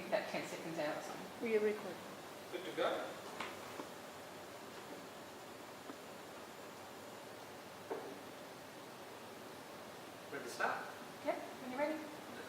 be about 10 seconds out or something. Will you record? Good to go. Ready to start? Yep, when you're ready.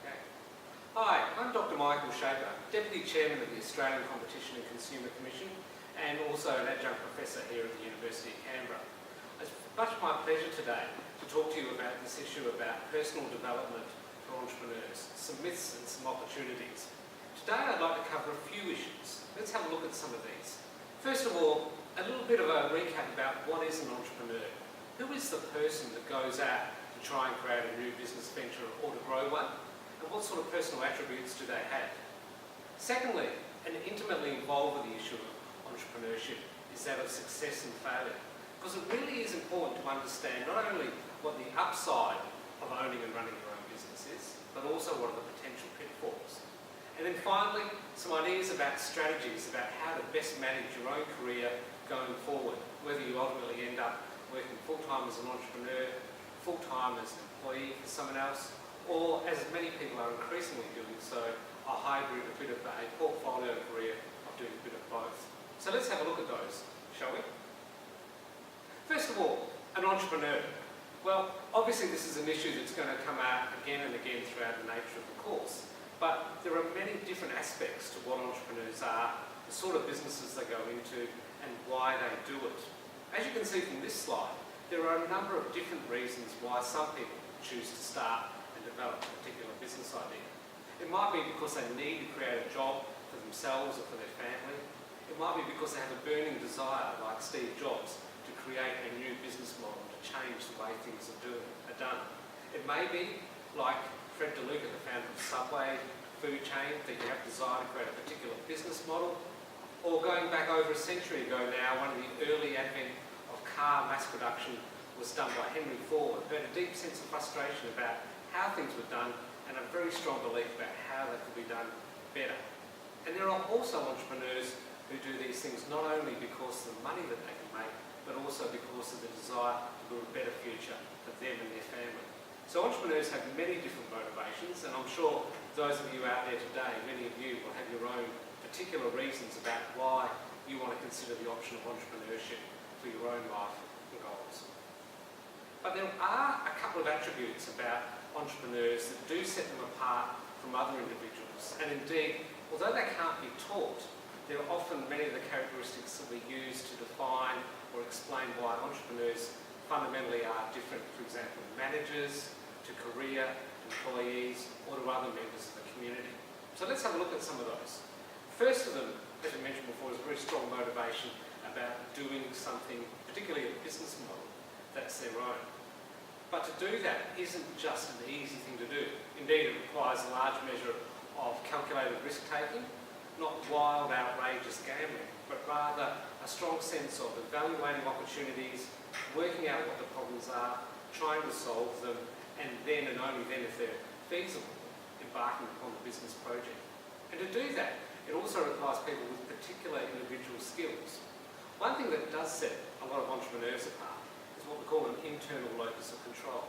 Okay. Hi, I'm Dr. Michael Shaper, Deputy Chairman of the Australian Competition and Consumer Commission and also an adjunct professor here at the University of Canberra. It's much my pleasure today to talk to you about this issue about personal development for entrepreneurs, some myths and some opportunities. Today I'd like to cover a few issues. Let's have a look at some of these. First of all, a little bit of a recap about what is an entrepreneur. Who is the person that goes out to try and create a new business venture or to grow one? And what sort of personal attributes do they have? Secondly, and intimately involved with the issue of entrepreneurship is that of success and failure. Because it really is important to understand not only what the upside of owning and running your own business is, but also what are the potential pitfalls. And then finally, some ideas about strategies about how to best manage your own career going forward, whether you ultimately end up working full-time as an entrepreneur, full-time as an employee for someone else, or as many people are increasingly doing so, a hybrid, a bit of a portfolio career of doing a bit of both. So let's have a look at those, shall we? First of all, an entrepreneur. Well, obviously this is an issue that's going to come out again and again throughout the nature of the course. But there are many different aspects to what entrepreneurs are, the sort of businesses they go into, and why they do it. As you can see from this slide, there are a number of different reasons why some people choose to start and develop a particular business idea. It might be because they need to create a job for themselves or for their family. It might be because they have a burning desire, like Steve Jobs, to create a new business model to change the way things are done. It may be like Fred DeLuca, the founder of Subway food chain, that you have desire to create a particular business model. Or going back over a century ago now, one of the early advent of car mass production was done by Henry Ford, who had a deep sense of frustration about how things were done and a very strong belief about how they could be done better. And there are also entrepreneurs who do these things not only because of the money that they can make, but also because of the desire to build a better future for them and their family. So entrepreneurs have many different motivations, and I'm sure those of you out there today, many of you will have your own particular reasons about why you want to consider the option of entrepreneurship for your own life and goals. But there are a couple of attributes about entrepreneurs that do set them apart from other individuals, and indeed, although they can't be taught, there are often many of the characteristics that we use to define or explain why entrepreneurs fundamentally are different, for example, managers, to career, employees, or to other members of the community. So let's have a look at some of those. First of them, as I mentioned before, is a very strong motivation about doing something, particularly a business model, that's their own. But to do that isn't just an easy thing to do. Indeed, it requires a large measure of calculated risk-taking, not wild, outrageous gambling, but rather a strong sense of evaluating opportunities, working out what the problems are, trying to solve them, and then and only then, if they're feasible, embarking upon the business project. And to do that, it also requires people with particular individual skills. One thing that does set a lot of entrepreneurs apart is what we call an internal locus of control.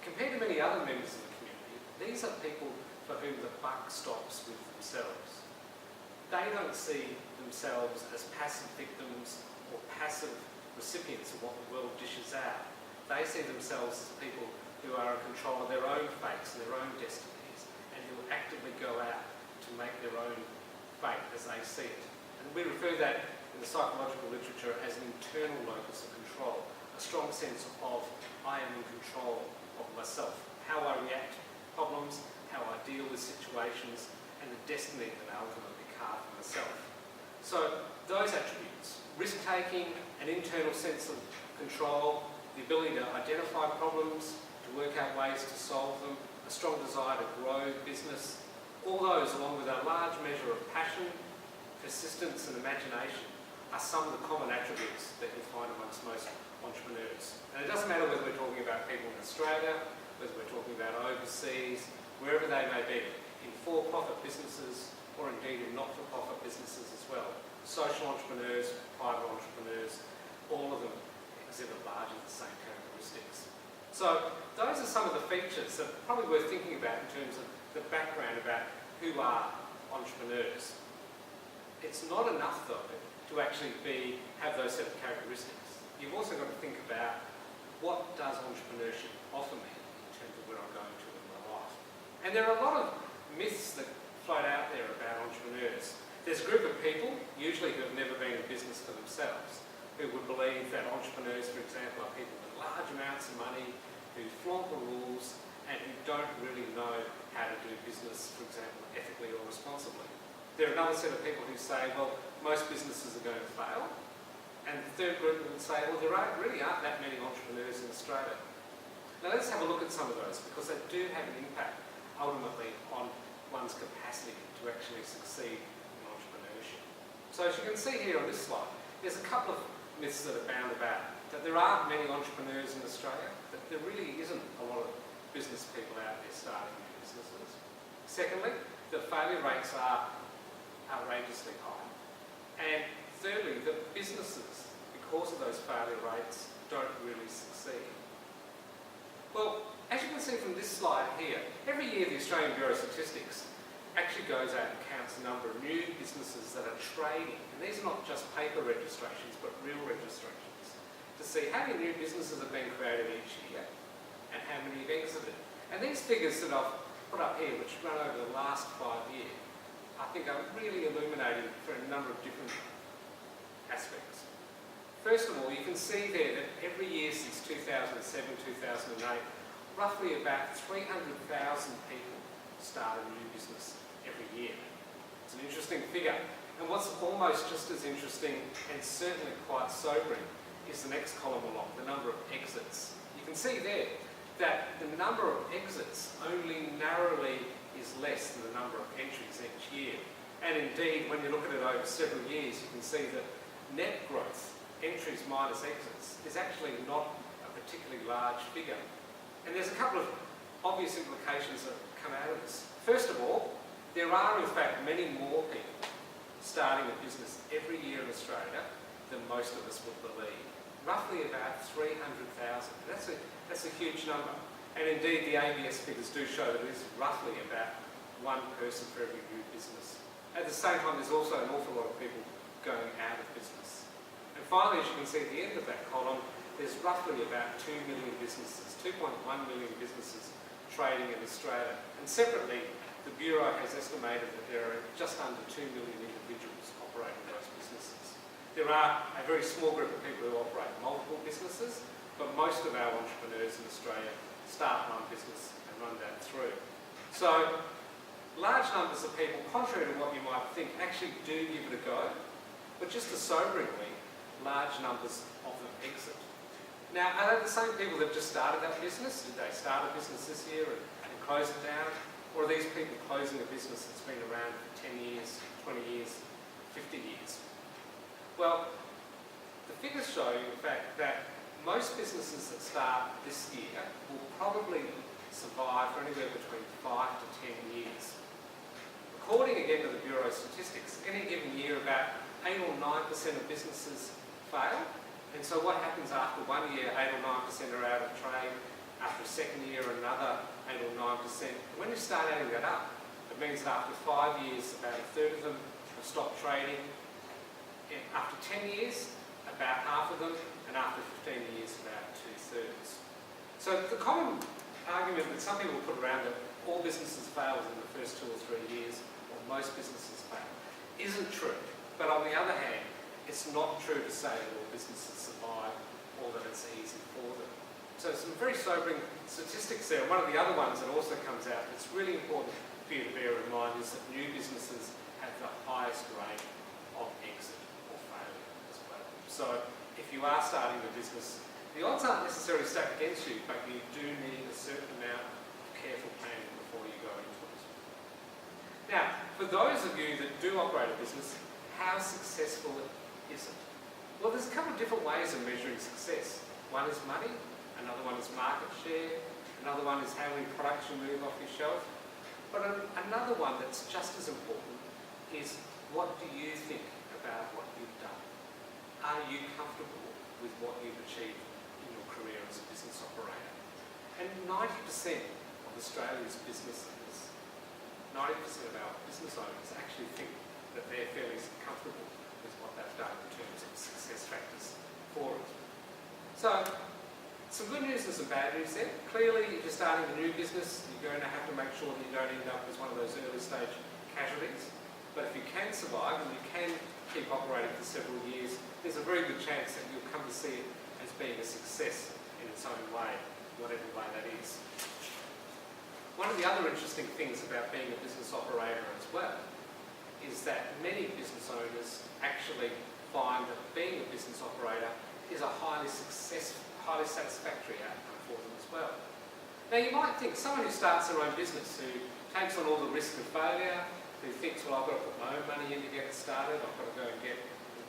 Compared to many other members of the community, these are people for whom the buck stops with themselves. They don't see themselves as passive victims or passive recipients of what the world dishes out. They see themselves as people who are in control of their own fates and their own destinies, and who actively go out to make their own fate as they see it. And we refer that in the psychological literature as an internal locus of control, a strong sense of I am in control of myself, how I react to problems, how I deal with situations, and the destiny that I ultimately carve for myself. So those attributes, risk-taking, an internal sense of control, the ability to identify problems, to work out ways to solve them, a strong desire to grow business, all those, along with a large measure of passion, persistence and imagination, are some of the common attributes that you'll find amongst most entrepreneurs. And it doesn't matter whether we're talking about people in Australia, whether we're talking about overseas, wherever they may be, in for-profit businesses or indeed in not-for-profit businesses as well. Social entrepreneurs, private entrepreneurs, all of them exhibit largely the same characteristics. So those are some of the features that are probably worth thinking about in terms of the background about who are entrepreneurs. It's not enough though to actually have those set of characteristics. You've also got to think about what does entrepreneurship offer me in terms of where I'm going to in my life. And there are a lot of myths that float out there about entrepreneurs. There's a group of people, usually who have never been in business for themselves, who would believe that entrepreneurs, for example, are people with large amounts of money, who flaunt the rules, and who don't really know how to do business, for example, ethically or responsibly. There are another set of people who say, well, most businesses are going to fail. And the third group would say, well, really aren't that many entrepreneurs in Australia. Now let's have a look at some of those, because they do have an impact ultimately on one's capacity to actually succeed in entrepreneurship. So as you can see here on this slide, there's a couple of myths that are bound about. That there aren't many entrepreneurs in Australia, that there really isn't a lot of business people out there starting new businesses. Secondly, the failure rates are outrageously high. And thirdly, that businesses, because of those failure rates, don't really succeed. Well, as you can see from this slide here, every year the Australian Bureau of Statistics actually goes out and counts the number of new businesses that are trading. And these are not just paper registrations, but real registrations, to see how many new businesses have been created each year and how many have exited. And these figures that I've put up here, which run over the last 5 years, I think are really illuminating for a number of different aspects. First of all, you can see there that every year since 2007, 2008, roughly about 300,000 people start a new business every year. It's an interesting figure. And what's almost just as interesting and certainly quite sobering is the next column along, the number of exits. You can see there that the number of exits only narrowly is less than the number of entries each year. And indeed, when you look at it over several years, you can see that net growth, entries minus exits, is actually not a particularly large figure. And there's a couple of obvious implications that come out of this. First of all, there are in fact many more people starting a business every year in Australia than most of us would believe. Roughly about 300,000. That's a huge number. And indeed, the ABS figures do show that it is roughly about one person for every new business. At the same time, there's also an awful lot of people going out of business. And finally, as you can see at the end of that column, there's roughly about 2 million businesses, 2.1 million businesses trading in Australia. And separately, the Bureau has estimated that there are just under 2 million individuals operating those businesses. There are a very small group of people who operate multiple businesses, but most of our entrepreneurs in Australia start one business and run that through. So, large numbers of people, contrary to what you might think, actually do give it a go, but just as soberingly, large numbers of them exit. Now, are they the same people that just started that business? Did they start a business this year and close it down? Or are these people closing a business that's been around for 10 years, 20 years, 50 years? Well, the figures show, in fact, that most businesses that start this year will probably survive for anywhere between 5 to 10 years. According again to the Bureau of Statistics, any given year about 8 or 9% of businesses fail. And so what happens after 1 year, 8 or 9% are out of trade. After a second year, another 8 or 9%. And when you start adding that up, it means that after 5 years, about a third of them have stopped trading. And after 10 years, about half of them. And after 15 years, about 2/3. So the common argument that some people put around that all businesses fail within the first 2 or 3 years, or most businesses fail, isn't true. But on the other hand, it's not true to say that all businesses survive or that it's easy for them. So some very sobering statistics there. One of the other ones that also comes out that's really important for you to bear in mind is that new businesses have the highest rate of exit or failure as well. So if you are starting a business, the odds aren't necessarily stacked against you, but you do need a certain amount of careful planning before you go into it. Now, for those of you that do operate a business, how successful is it? Well, there's a couple of different ways of measuring success. One is money, another one is market share, another one is how many products you move off your shelf. But another one that's just as important is, what do you think about what you've done? Are you comfortable with what you've achieved in your career as a business operator? And 90% of Australia's businesses, 90% of our business owners actually fairly comfortable with what they've done in terms of success factors for it. So, some good news and some bad news there. Clearly, if you're starting a new business, you're going to have to make sure that you don't end up as one of those early stage casualties. But if you can survive and you can keep operating for several years, there's a very good chance that you'll come to see it as being a success in its own way, whatever way that is. One of the other interesting things about being a business operator as well is that many business owners actually find that being a business operator is a highly satisfactory outcome for them as well. Now you might think someone who starts their own business, who takes on all the risk of failure, who thinks, well, I've got to put my own money in to get it started, I've got to go and get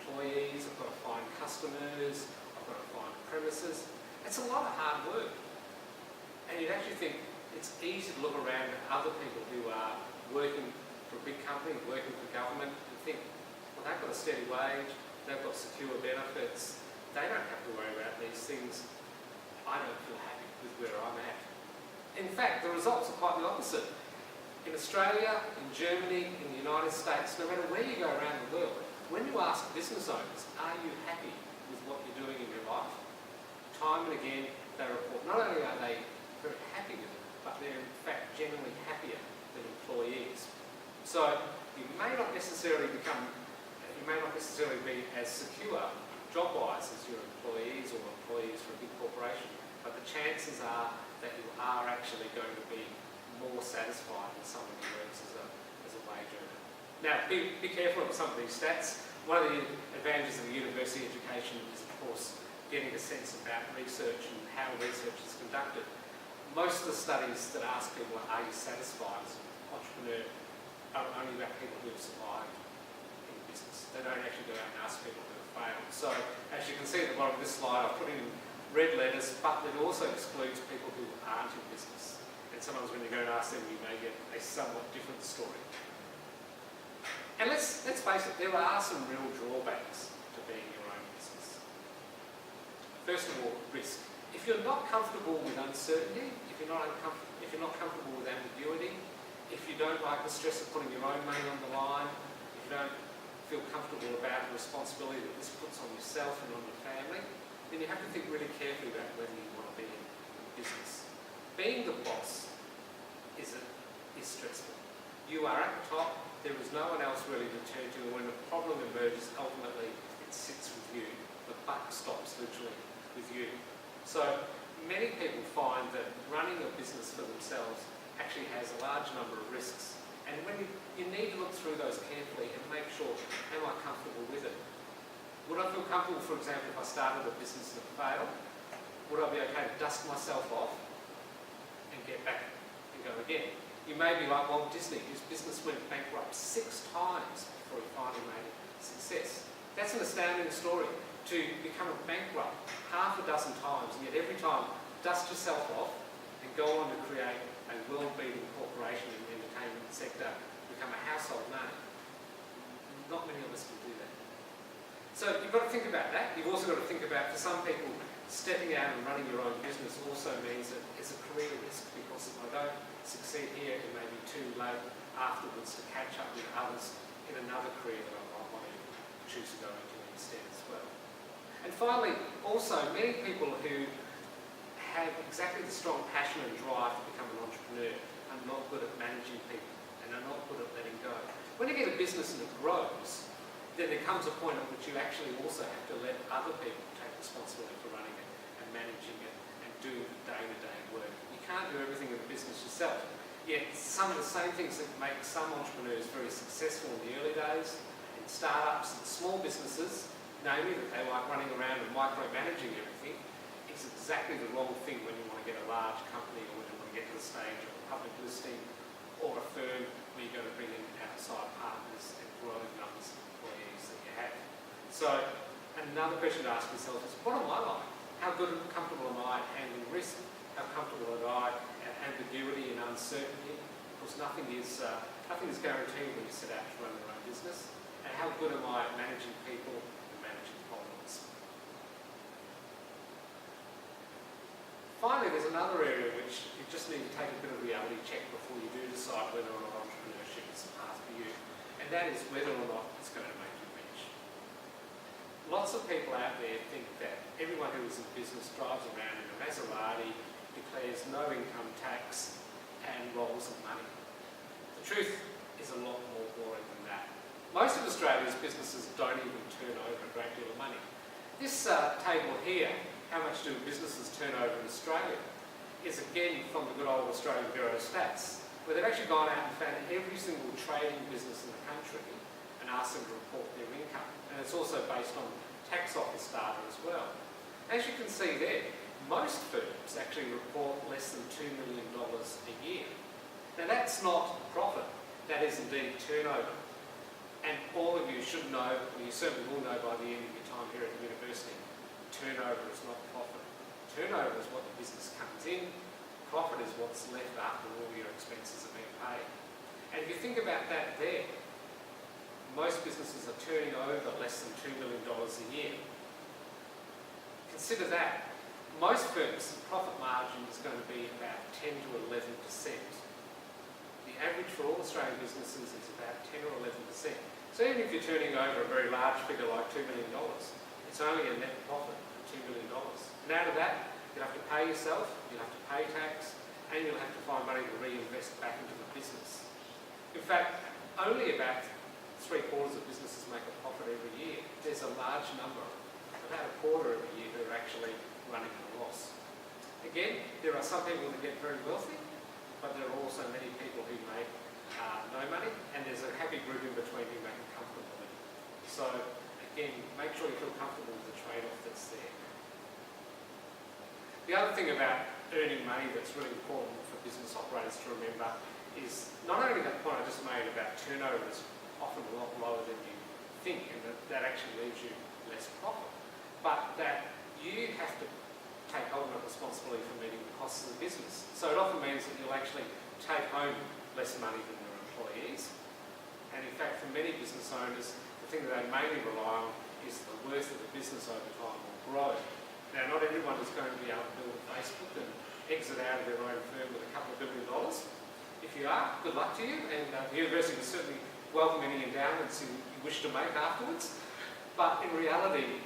employees, I've got to find customers, I've got to find premises. It's a lot of hard work. And you'd actually think it's easy to look around at other people who are working for a big company, working for government, and think, well, they've got a steady wage, they've got secure benefits, they don't have to worry about these things. I don't feel happy with where I'm at. In fact, the results are quite the opposite. In Australia, in Germany, in the United States, no matter where you go around the world, when you ask business owners, are you happy with what you're doing in your life? Time and again, they report not only are they very happy with it, but they're in fact generally happier than employees. So you may not necessarily be as secure job-wise as your employees or employees for a big corporation, but the chances are that you are actually going to be more satisfied than someone who works as a wage earner. Now, be careful of some of these stats. One of the advantages of university education is, of course, getting a sense about research and how research is conducted. Most of the studies that ask people, are you satisfied as an entrepreneur, are only about people who have survived in business. They don't actually go out and ask people who have failed. So, as you can see at the bottom of this slide, I've put in red letters, but it also excludes people who aren't in business. And sometimes when you go and ask them, you may get a somewhat different story. And let's face it, there are some real drawbacks to being your own business. First of all, risk. If you're not comfortable with uncertainty, if you're not comfortable with ambiguity, if you don't like the stress of putting your own money on the line, if you don't feel comfortable about the responsibility that this puts on yourself and on your family, then you have to think really carefully about whether you want to be in business. Being the boss is stressful. You are at the top, there is no one else really to turn to, and when a problem emerges, ultimately it sits with you. The buck stops literally with you. So many people find that running a business for themselves actually has a large number of risks. And when you need to look through those carefully and make sure, am I comfortable with it? Would I feel comfortable, for example, if I started a business and it failed? Would I be okay to dust myself off and get back and go again? You may be like Walt Disney, whose business went bankrupt 6 times before he finally made success. That's an astounding story. To become a bankrupt half a dozen times, and yet every time dust yourself off and go on to create a world-beating corporation in the entertainment sector, become a household name. Not many of us can do that. So you've got to think about that. You've also got to think about, for some people, stepping out and running your own business also means that it's a career risk, because if I don't succeed here, it may be too late afterwards to catch up with others in another career that I might want to choose to go into instead as well. And finally, also, many people who have exactly the strong passion and drive to become an entrepreneur are not good at managing people and are not good at letting go. When you get a business and it grows, then there comes a point at which you actually also have to let other people take responsibility for running it and managing it and doing the day-to-day work. You can't do everything in the business yourself. Yet some of the same things that make some entrepreneurs very successful in the early days, in startups and small businesses, namely that they like running around and micromanaging everything, is exactly the wrong thing when you want to get a large company or when you want to get to the stage of a public listing or a firm where you're going to bring in outside partners and grow the numbers of employees that you have. So another question to ask yourself is, what am I like? How good and comfortable am I at handling risk? How comfortable am I at ambiguity and uncertainty? Because nothing is guaranteed when you set out to run your own business. And how good am I at managing people and managing problems? Finally, there's another area which you just need to take a bit of reality check before you do decide whether or not entrepreneurship is a path for you. And that is whether or not it's going to make you rich. Lots of people out there think that everyone who is in business drives around in a Maserati, declares no income tax, and rolls in money. The truth is a lot more boring than that. Most of Australia's businesses don't even turn over a great deal of money. This table here, how much do businesses turn over in Australia, is again from the good old Australian Bureau of Stats, where they've actually gone out and found every single trading business in the country and asked them to report their income. And it's also based on tax office data as well. As you can see there, most firms actually report less than $2 million a year. Now that's not profit, that is indeed turnover. And all of you should know, or you certainly will know by the end of your time here at the university, turnover is not profit. Turnover is what the business comes in, profit is what's left after all your expenses are being paid. And if you think about that there, most businesses are turning over less than $2 million a year. Consider that. Most firms' profit margin is going to be about 10 to 11%. The average for all Australian businesses is about 10 or 11%. So even if you're turning over a very large figure like $2 million, it's only a net profit of $2 million. And out of that, you'll have to pay yourself, you'll have to pay tax, and you'll have to find money to reinvest back into the business. In fact, only about 3/4 of businesses make a profit every year. There's a large number, about a quarter every year, who are actually running at a loss. Again, there are some people that get very wealthy, but there are also many people who make no money, and there's a happy group in between who make a comfortable living. So again, make sure you feel comfortable with the trade-off that's there. The other thing about earning money that's really important for business operators to remember is not only that point I just made about turnover is often a lot lower than you think, and that actually leaves you less profit, but that you have to take ultimate responsibility for meeting the costs of the business. So it often means that you'll actually take home less money than your employees. And in fact, for many business owners, the thing that they mainly rely on is the worth of the business over time will grow. Now, not everyone is going to be able to build Facebook and exit out of their own firm with a couple of $1 billion. If you are, good luck to you, and the university will certainly welcome any endowments you wish to make afterwards. But in reality,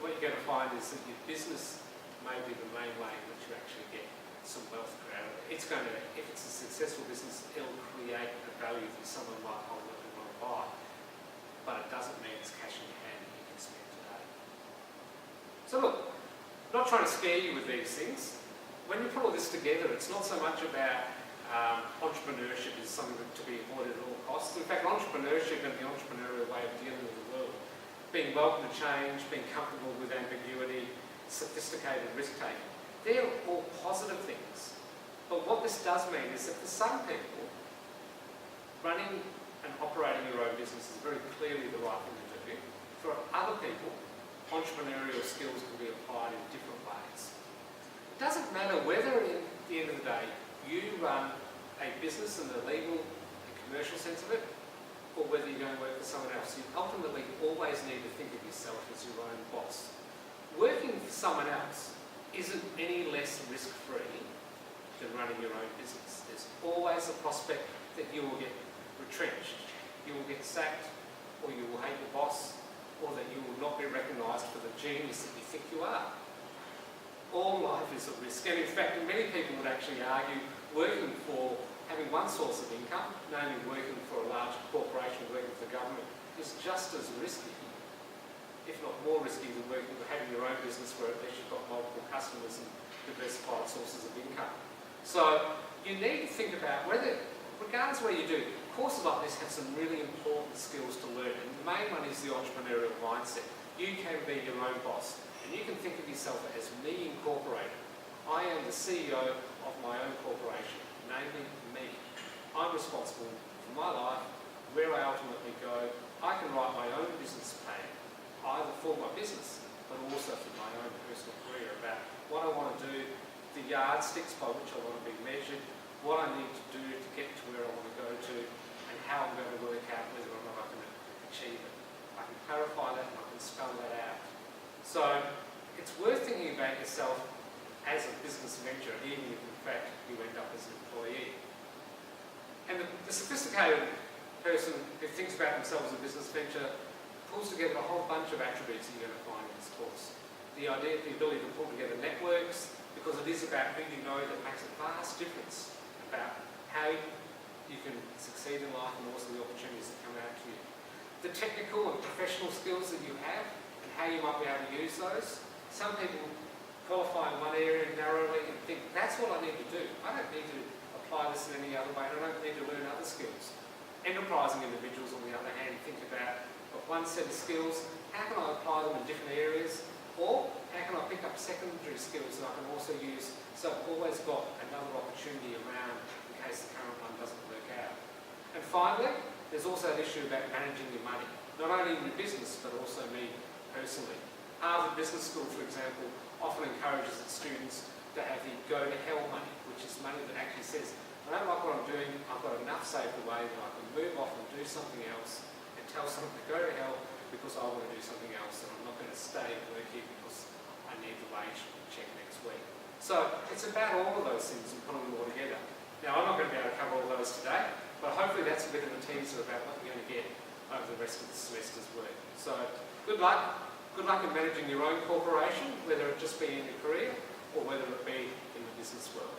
what you're going to find is that your business may be the main way in which you actually get some wealth created. It's going to, if it's a successful business, it'll create a value that someone might ultimately want to buy. But it doesn't mean it's cash in your hand that you can spend today. So look, I'm not trying to scare you with these things. When you put all this together, it's not so much about entrepreneurship is something to be avoided at all costs. In fact, entrepreneurship and the entrepreneurial way of dealing with the world, being welcome to change, being comfortable with ambiguity, sophisticated risk-taking, they're all positive things. But what this does mean is that for some people, running and operating your own business is very clearly the right thing to do. For other people, entrepreneurial skills can be applied in different ways. It doesn't matter whether, at the end of the day, you run a business in the legal and commercial sense of it, or whether you're going to work for someone else. You ultimately always need to think of yourself as your own boss. Working for someone else isn't any less risk-free than running your own business. There's always a prospect that you will get retrenched, you will get sacked, or you will hate your boss, or that you will not be recognised for the genius that you think you are. All life is a risk, and in fact, many people would actually argue working for having one source of income, namely working for a large corporation, working for the government, is just as risky, if not more risky, than working for having your own business where at least you've got multiple customers and diversified sources of income. So you need to think about whether, regardless of what you do, courses like this have some really important skills to learn, and the main one is the entrepreneurial mindset. You can be your own boss, and you can think of yourself as me incorporated. I am the CEO of my own corporation, namely me. I'm responsible for my life, where I ultimately go. I can write my own business plan, either for my business, but also for my own personal career, about what I want to do, the yardsticks by which I want to be measured, what I need to do to get to where I want to go to, and how I'm going to work out whether or not I can achieve it. I can clarify that and I can spell that out. So it's worth thinking about yourself as a business venture, even if in fact you end up as an employee. And the sophisticated person who thinks about themselves as a business venture pulls together a whole bunch of attributes that you're going to find in this course. The ability to pull together networks, because it is about who you know that makes a vast difference about how you can succeed in life and also the opportunities that come out to you. The technical and professional skills that you have and how you might be able to use those. Some people qualify in one area narrowly and think, that's what I need to do. I don't need to apply this in any other way. I don't need to learn other skills. Enterprising individuals, on the other hand, think about one set of skills, how can I apply them in different areas? Or how can I pick up secondary skills that I can also use so I've always got another opportunity around in case the current one doesn't work out. And finally, there's also an issue about managing your money, not only in your business but also me personally. Harvard Business School, for example, often encourages its students to have the go to hell money, which is money that actually says, I don't like what I'm doing, I've got enough saved away that I can move off and do something else and tell someone to go to hell because I want to do something else and I'm not going to stay and work here because I need the wage check next week. So it's about all of those things and putting them all together. Now, I'm not going to be able to cover all those today, but hopefully that's a bit of a teaser about what you're going to get over the rest of the semester's work. So good luck. Good luck in managing your own corporation, whether it just be in your career or whether it be in the business world.